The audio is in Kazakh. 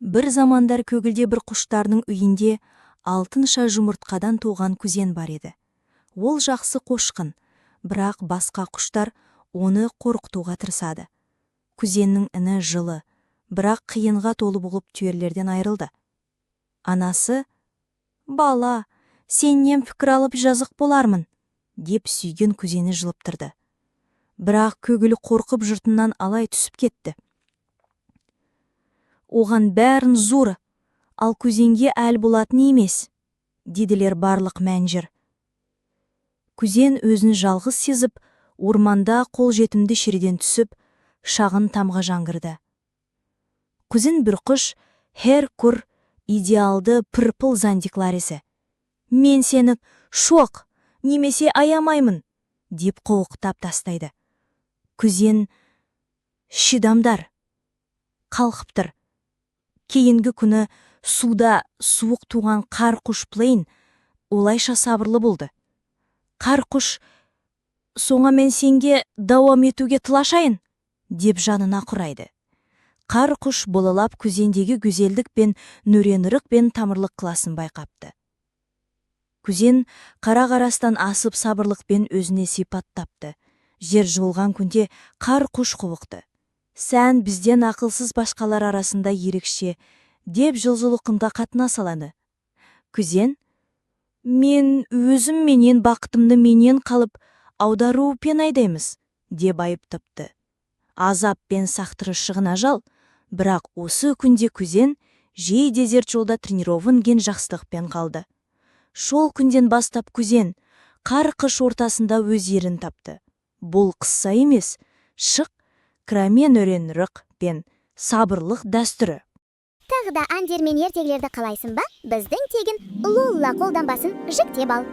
Бір замандар көгілде бір құштардың үйінде алтынша жұмыртқадан туған күзен бар еді. Ол жақсы қошқын, бірақ басқа құштар оны қорқытуға тырысады. Күзеннің іні жылы, бірақ қиынға толы болып түйелерден айырылды. Анасы: «Бала, сеннен пікір алып жазық болармын», деп сүйген күзені жылып тұрды. Бірақ көгілі қорқып жұртынан алай түсіп кетті. «Оған бәрін зор, ал күзенге әл болатын емес», деділер барлық мәнжір. Күзен өзін жалғыз сезіп, орманда қол жетімді шерден түсіп, шағын тамға жаңғырды. Күзен бір құш, хер күр, идеалды пырпыл зандикларесі. «Мен сені шоқ, немесе аямаймын», деп қоуықтап тастайды. Күзен: «Шидамдар, қалқыптыр». Кейінгі күні суда суық туған қар құш плейн олайша сабырлы болды. «Қар құш, соңа мен сенге дауам етуге тылашайын», деп жанына құрайды. Қар құш болалап күзендегі güzelдік пен нөренірік пен тамырлық класын байқапты. Күзен қара-қарастан асып сабырлықпен өзіне сипат тапты. Жер жолған күнде қар құш құвықты. «Сән бізден ақылсыз башқалар арасында ерекше», деп жылжылықында қатына саланы. Күзен: «Мен өзім менен бақытымды менен қалып, аудару пен айдаймыз», деп айыптапты. Азап пен сақтырышығын ажал, бірақ осы күнде күзен жей дезерт жолда тренирован ген жақсылықпен қалды. Шол күнден бастап күзен қар қыш ортасында өз ерін тапты. Бұл қысса емес, шық, крамен өренірік пен сабырлық дәстүрі. Тағы да әндер мен ертегілерді қалайсың ба? Біздің тегін Лолла қолданбасын жүктеп ал.